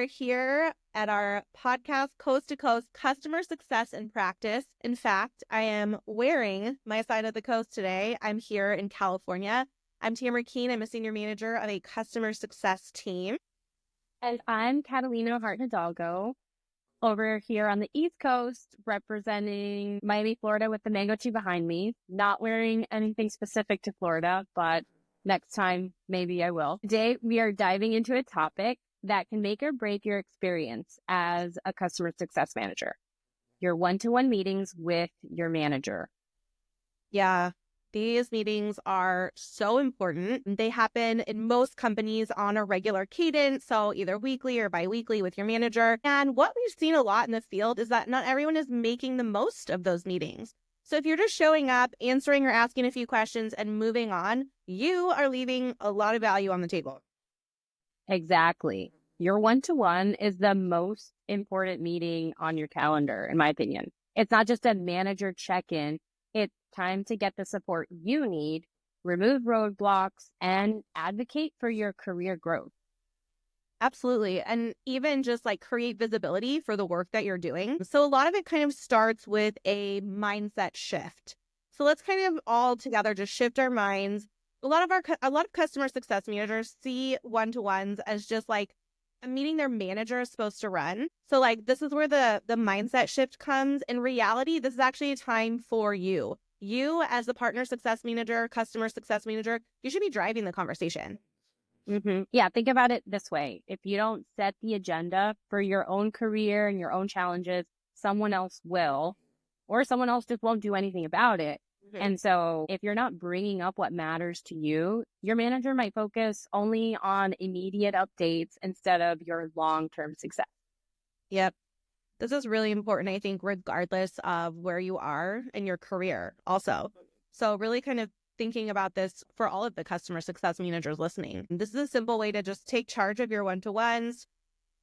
are here at our podcast, Coast to Coast Customer Success and Practice. In fact, I am wearing my side of the coast today. I'm here in California. I'm Tamara Keene. I'm a senior manager of a customer success team. And I'm Catalina Hart-Hidalgo over here on the East Coast, representing Miami, Florida, with the mango tree behind me. Not wearing anything specific to Florida, but next time, maybe I will. Today, we are diving into a topic that can make or break your experience as a customer success manager. Your one-to-one meetings with your manager. Yeah, these meetings are so important. They happen in most companies on a regular cadence, so either weekly or biweekly with your manager. And what we've seen a lot in the field is that not everyone is making the most of those meetings. So if you're just showing up, answering or asking a few questions and moving on, you are leaving a lot of value on the table. Exactly. Your one-to-one is the most important meeting on your calendar, in my opinion. It's not just a manager check-in. It's time to get the support you need, remove roadblocks, and advocate for your career growth. Absolutely. And even just like create visibility for the work that you're doing. So a lot of it kind of starts with a mindset shift. So let's kind of all together just shift our minds. A lot of customer success managers see one-to-ones as just like a meeting their manager is supposed to run. So like this is where the mindset shift comes. In reality, this is actually a time for you. You as the partner success manager, customer success manager, you should be driving the conversation. Yeah, think about it this way. If you don't set the agenda for your own career and your own challenges, someone else will, or someone else just won't do anything about it. And so if you're not bringing up what matters to you, your manager might focus only on immediate updates instead of your long-term success. Yep. This is really important, I think, regardless of where you are in your career also. So really kind of thinking about this for all of the customer success managers listening. This is a simple way to just take charge of your one-to-ones.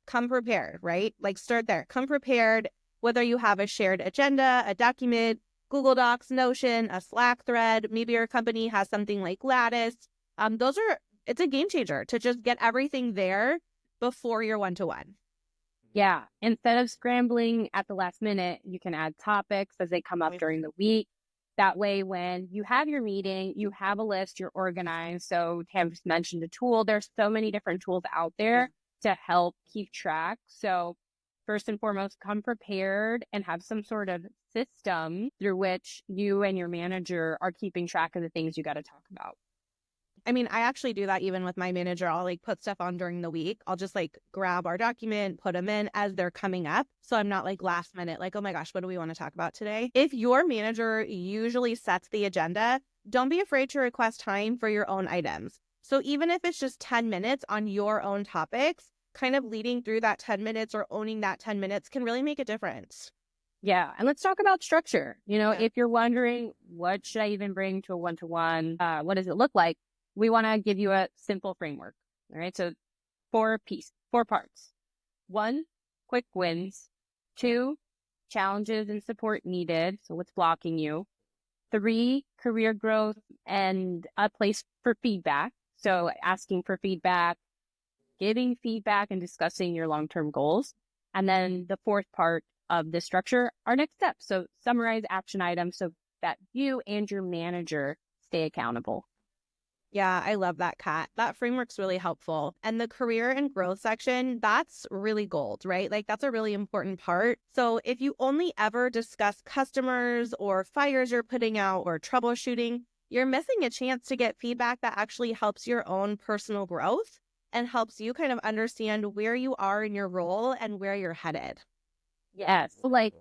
Come prepared, right? Like start there. Come prepared, whether you have a shared agenda, a document, Google Docs, Notion, a Slack thread. Maybe your company has something like Lattice. It's a game changer to just get everything there before your one-to-one. Yeah. Instead of scrambling at the last minute, you can add topics as they come up during the week. That way, when you have your meeting, you have a list, you're organized. So Tam just mentioned a tool. There's so many different tools out there to help keep track. So first and foremost, come prepared and have some sort of system through which you and your manager are keeping track of the things you got to talk about. I mean, I actually do that even with my manager. I'll like put stuff on during the week. I'll just like grab our document, put them in as they're coming up. So I'm not like last minute, like, oh my gosh, what do we want to talk about today? If your manager usually sets the agenda, don't be afraid to request time for your own items. So even if it's just 10 minutes on your own topics, kind of leading through that 10 minutes or owning that 10 minutes can really make a difference. Yeah. And let's talk about structure. If you're wondering, what should I even bring to a one-to-one? What does it look like? We want to give you a simple framework. All right. So 4 parts. 1, quick wins. 2, challenges and support needed. So what's blocking you? 3, career growth and a place for feedback. So asking for feedback, giving feedback and discussing your long-term goals. And then the 4th part of the structure are next steps. So summarize action items so that you and your manager stay accountable. Yeah, I love that, Kat. That framework's really helpful. And the career and growth section, that's really gold, right? Like that's a really important part. So if you only ever discuss customers or fires you're putting out or troubleshooting, you're missing a chance to get feedback that actually helps your own personal growth and helps you kind of understand where you are in your role and where you're headed. Yes. Like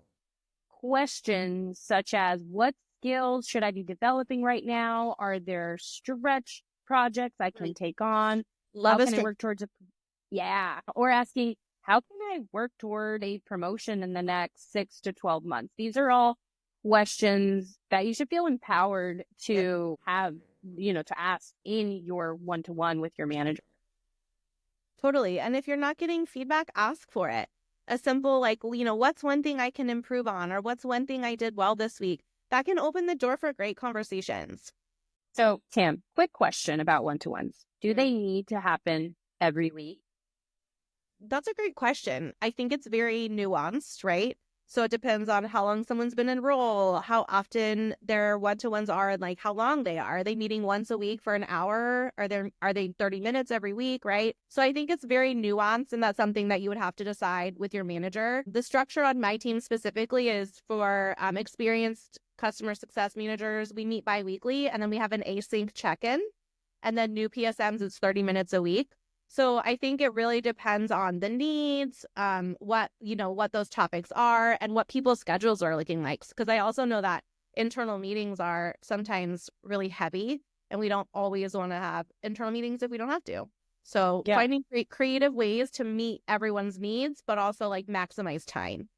questions such as, what skills should I be developing right now? Are there stretch projects I can take on? How can I work towards or asking, how can I work toward a promotion in the next 6 to 12 months? These are all questions that you should feel empowered to have, to ask in your one-to-one with your manager. Totally. And if you're not getting feedback, ask for it. A simple like, what's one thing I can improve on, or what's one thing I did well this week? That can open the door for great conversations. So, Tam, quick question about one-to-ones. Do they need to happen every week? That's a great question. I think it's very nuanced, right? So it depends on how long someone's been in role, how often their one-to-ones are, and like how long they are. Are they meeting once a week for an hour? Are they 30 minutes every week, right? So I think it's very nuanced, and that's something that you would have to decide with your manager. The structure on my team specifically is for experienced customer success managers. We meet biweekly, and then we have an async check-in. And then new PSMs, it's 30 minutes a week. So I think it really depends on the needs, what those topics are, and what people's schedules are looking like. Because I also know that internal meetings are sometimes really heavy, and we don't always want to have internal meetings if we don't have to. So finding creative ways to meet everyone's needs, but also like maximize time.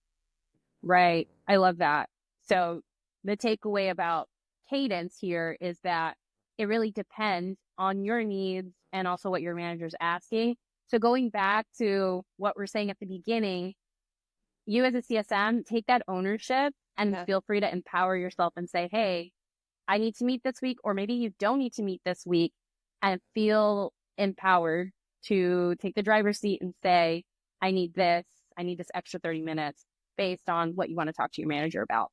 Right. I love that. So the takeaway about Cadence here is that it really depends on your needs and also what your manager's asking. So going back to what we're saying at the beginning, you as a CSM, take that ownership and feel free to empower yourself and say, hey, I need to meet this week, or maybe you don't need to meet this week, and feel empowered to take the driver's seat and say, I need this extra 30 minutes based on what you want to talk to your manager about.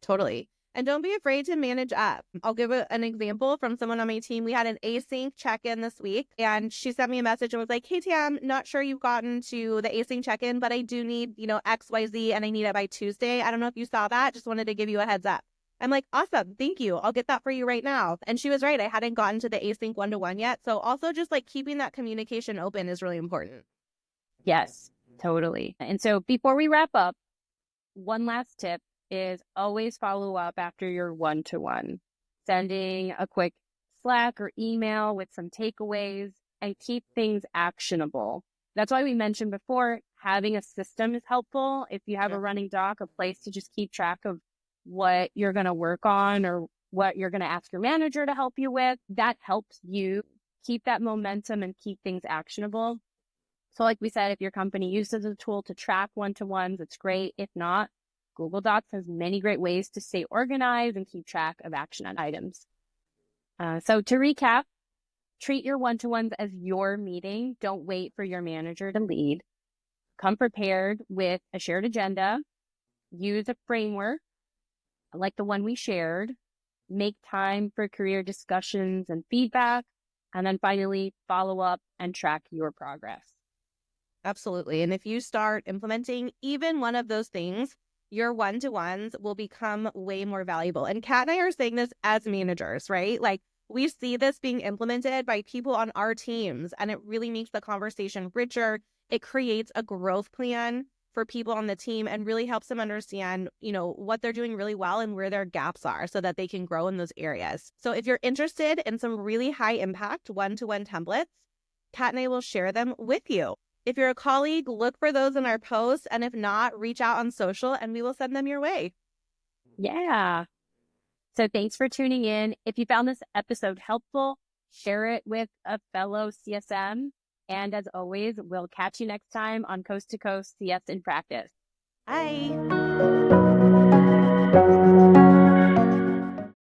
Totally. And don't be afraid to manage up. I'll give an example from someone on my team. We had an async check-in this week, and she sent me a message and was like, hey, Tam, not sure you've gotten to the async check-in, but I do need, X, Y, Z, and I need it by Tuesday. I don't know if you saw that. Just wanted to give you a heads up. I'm like, awesome. Thank you. I'll get that for you right now. And she was right. I hadn't gotten to the async one-to-one yet. So also just like keeping that communication open is really important. Yes, totally. And so before we wrap up, one last tip is always follow up after your one-to-one, sending a quick Slack or email with some takeaways, and keep things actionable. That's why we mentioned before, having a system is helpful. If you have a running doc, a place to just keep track of what you're going to work on or what you're going to ask your manager to help you with, that helps you keep that momentum and keep things actionable. So like we said, if your company uses a tool to track one-to-ones, it's great. If not, Google Docs has many great ways to stay organized and keep track of action items. So to recap, treat your one-to-ones as your meeting. Don't wait for your manager to lead. Come prepared with a shared agenda. Use a framework like the one we shared. Make time for career discussions and feedback. And then finally, follow up and track your progress. Absolutely. And if you start implementing even one of those things, your one-to-ones will become way more valuable. And Kat and I are saying this as managers, right? Like we see this being implemented by people on our teams, and it really makes the conversation richer. It creates a growth plan for people on the team and really helps them understand, what they're doing really well and where their gaps are so that they can grow in those areas. So if you're interested in some really high impact one-to-one templates, Kat and I will share them with you. If you're a colleague, look for those in our posts. And if not, reach out on social and we will send them your way. Yeah. So thanks for tuning in. If you found this episode helpful, share it with a fellow CSM. And as always, we'll catch you next time on Coast to Coast CS in Practice. Bye.